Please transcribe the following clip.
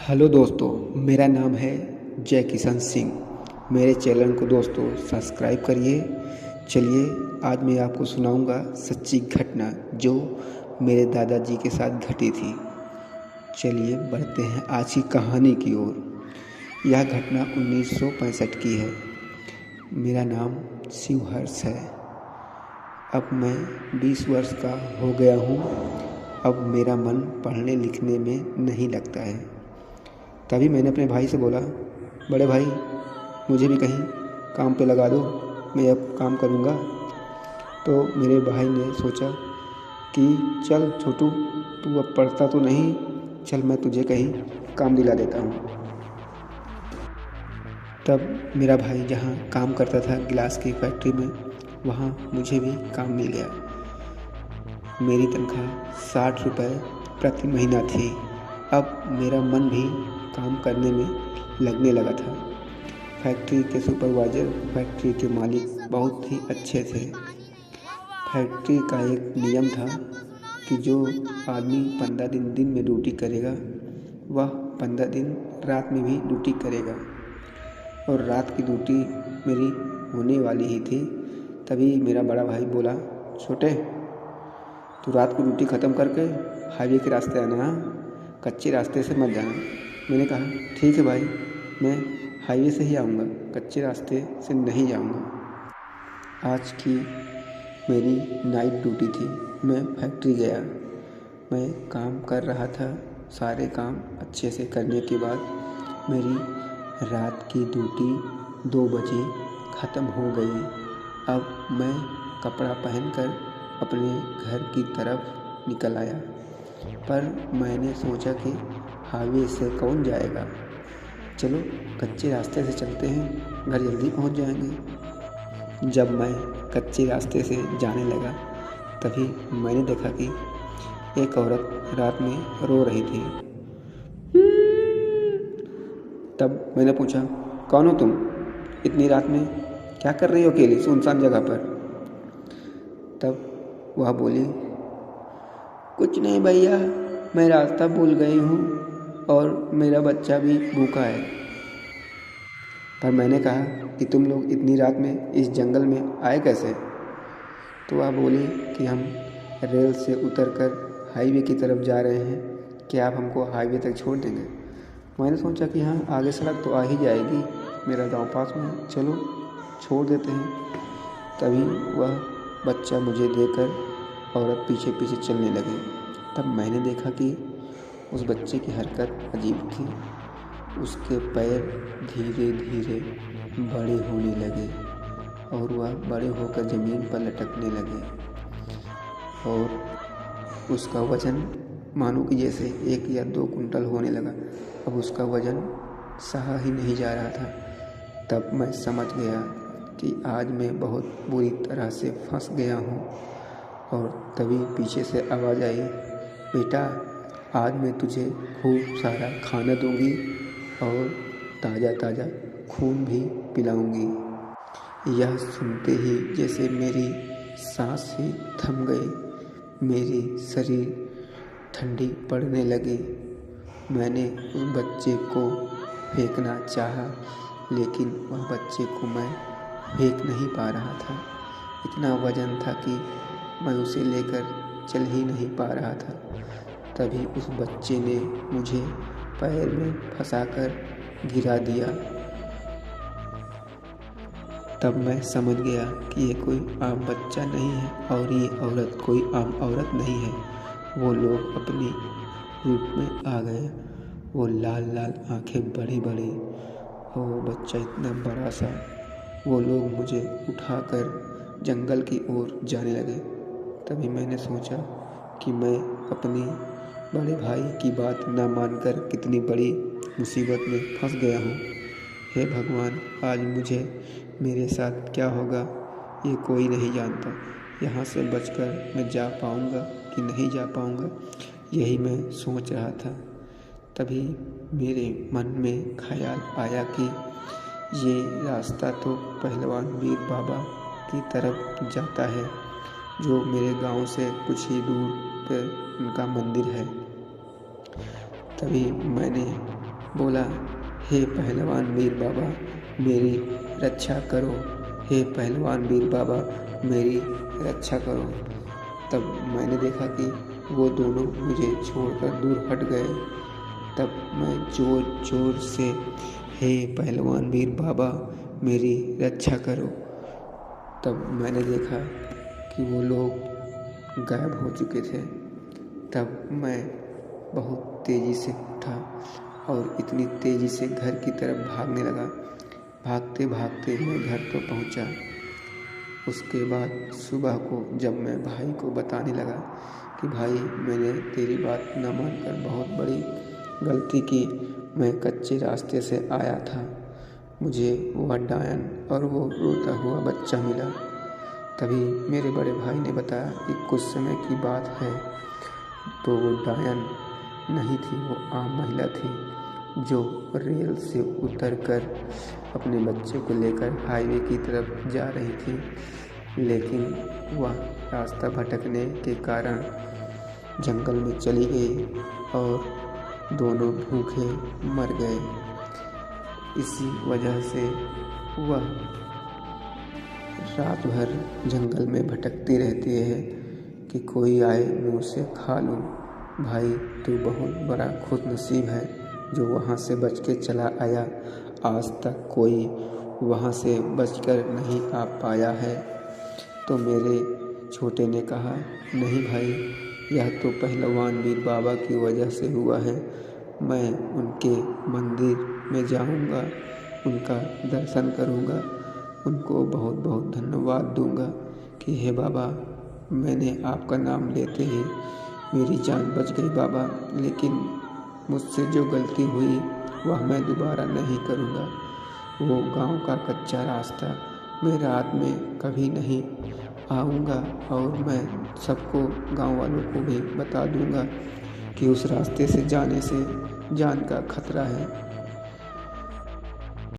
Hello दोस्तों, मेरा नाम है जय किशन सिंह। मेरे चैनल को दोस्तों सब्सक्राइब करिए। चलिए आज मैं आपको सुनाऊंगा सच्ची घटना जो मेरे दादाजी के साथ घटी थी। चलिए बढ़ते हैं आज की कहानी की ओर। यह घटना 1965 की है। मेरा नाम शिवहर्ष है। अब मैं 20 वर्ष का हो गया हूँ। अब मेरा मन पढ़ने लिखने में नहीं लगता है। तभी मैंने अपने भाई से बोला, बड़े भाई मुझे भी कहीं काम पे लगा दो, मैं अब काम करूँगा। तो मेरे भाई ने सोचा कि चल छोटू, तू अब पढ़ता तो नहीं, चल मैं तुझे कहीं काम दिला देता हूँ। तब मेरा भाई जहाँ काम करता था गिलास की फैक्ट्री में, वहाँ मुझे भी काम मिल गया। मेरी तनख्वाह 60 रुपये प्रति महीना थी। अब मेरा मन भी काम करने में लगने लगा था। फैक्ट्री के सुपरवाइज़र, फैक्ट्री के मालिक बहुत ही अच्छे थे। फैक्ट्री का एक नियम था कि जो आदमी 15 दिन में ड्यूटी करेगा, वह 15 दिन रात में भी ड्यूटी करेगा। और रात की ड्यूटी मेरी होने वाली ही थी। तभी मेरा बड़ा भाई बोला, छोटे तू रात को ड्यूटी ख़त्म करके हाईवे के रास्ते आना, कच्चे रास्ते से मत जाना। मैंने कहा ठीक है भाई, मैं हाईवे से ही आऊँगा, कच्चे रास्ते से नहीं जाऊँगा। आज की मेरी नाइट ड्यूटी थी। मैं फैक्ट्री गया, मैं काम कर रहा था। सारे काम अच्छे से करने के बाद मेरी रात की ड्यूटी 2 बजे ख़त्म हो गई। अब मैं कपड़ा पहनकर अपने घर की तरफ निकल आया, पर मैंने सोचा कि हाईवे से कौन जाएगा, चलो कच्चे रास्ते से चलते हैं, घर जल्दी पहुंच जाएंगे। जब मैं कच्चे रास्ते से जाने लगा, तभी मैंने देखा कि एक औरत रात में रो रही थी। तब मैंने पूछा, कौन हो तुम? इतनी रात में क्या कर रही हो अकेली सुनसान जगह पर? तब वह बोली, कुछ नहीं भैया, मैं रास्ता भूल गई हूँ और मेरा बच्चा भी भूखा है। पर मैंने कहा कि तुम लोग इतनी रात में इस जंगल में आए कैसे? तो वह बोली कि हम रेल से उतरकर हाईवे की तरफ जा रहे हैं, क्या आप हमको हाईवे तक छोड़ देंगे? मैंने सोचा कि हाँ, आगे सड़क तो आ ही जाएगी, मेरा गांव पास में है, चलो छोड़ देते हैं। तभी वह बच्चा मुझे देकर औरत पीछे पीछे चलने लगी। तब मैंने देखा कि उस बच्चे की हरकत अजीब थी। उसके पैर धीरे धीरे बड़े होने लगे और वह बड़े होकर ज़मीन पर लटकने लगे और उसका वज़न मानो कि जैसे 1 या 2 कुंटल होने लगा। अब उसका वज़न सहा ही नहीं जा रहा था। तब मैं समझ गया कि आज मैं बहुत बुरी तरह से फंस गया हूँ। और तभी पीछे से आवाज़ आई, बेटा आज मैं तुझे खूब सारा खाना दूँगी और ताज़ा ताज़ा खून भी पिलाऊँगी। यह सुनते ही जैसे मेरी सांस ही थम गई, मेरी शरीर ठंडी पड़ने लगी। मैंने उस बच्चे को फेंकना चाहा, लेकिन वह बच्चे को मैं फेंक नहीं पा रहा था। इतना वजन था कि मैं उसे लेकर चल ही नहीं पा रहा था। तभी उस बच्चे ने मुझे पैर में फंसाकर गिरा दिया। तब मैं समझ गया कि ये कोई आम बच्चा नहीं है और ये औरत कोई आम औरत नहीं है। वो लोग अपनी रूप में आ गए। वो लाल लाल आंखें बड़ी बड़ी और वो बच्चा इतना बड़ा सा। वो लोग मुझे उठाकर जंगल की ओर जाने लगे। तभी मैंने सोचा कि मैं अपनी बड़े भाई की बात न मानकर कितनी बड़ी मुसीबत में फंस गया हूँ। हे भगवान, आज मुझे मेरे साथ क्या होगा ये कोई नहीं जानता। यहाँ से बचकर मैं जा पाऊँगा कि नहीं जा पाऊँगा, यही मैं सोच रहा था। तभी मेरे मन में ख्याल आया कि ये रास्ता तो पहलवान वीर बाबा की तरफ जाता है, जो मेरे गांव से कुछ ही दूर पर उनका मंदिर है। तभी मैंने बोला, हे पहलवान वीर बाबा मेरी रक्षा करो, हे पहलवान वीर बाबा मेरी रक्षा करो। तब मैंने देखा कि वो दोनों मुझे छोड़कर दूर हट गए। तब मैं जोर जोर से, हे पहलवान वीर बाबा मेरी रक्षा करो। तब मैंने देखा कि वो लोग गायब हो चुके थे। तब मैं बहुत तेज़ी से उठा और इतनी तेज़ी से घर की तरफ भागने लगा। भागते भागते मैं घर तो पहुंचा। उसके बाद सुबह को जब मैं भाई को बताने लगा कि भाई मैंने तेरी बात न मानकर बहुत बड़ी गलती की, मैं कच्चे रास्ते से आया था, मुझे वह डायन और वो रोता हुआ बच्चा मिला। तभी मेरे बड़े भाई ने बताया कि कुछ समय की बात है, तो वो डायन नहीं थी, वो आम महिला थी जो रेल से उतरकर अपने बच्चे को लेकर हाईवे की तरफ जा रही थी, लेकिन वह रास्ता भटकने के कारण जंगल में चली गई और दोनों भूखे मर गए। इसी वजह से वह रात भर जंगल में भटकती रहती है कि कोई आए मुँह से खा लूँ। भाई तू बहुत बड़ा खुशनसीब है जो वहाँ से बच के चला आया। आज तक कोई वहाँ से बचकर नहीं आ पाया है। तो मेरे छोटे ने कहा, नहीं भाई, यह तो पहलवान वीर बाबा की वजह से हुआ है। मैं उनके मंदिर में जाऊंगा, उनका दर्शन करूंगा, उनको बहुत बहुत धन्यवाद दूंगा कि हे बाबा, मैंने आपका नाम लेते ही मेरी जान बच गई बाबा, लेकिन मुझसे जो गलती हुई वह मैं दोबारा नहीं करूंगा। वो गांव का कच्चा रास्ता मैं रात में कभी नहीं आऊँगा और मैं सबको, गांव वालों को भी बता दूंगा कि उस रास्ते से जाने से जान का खतरा है।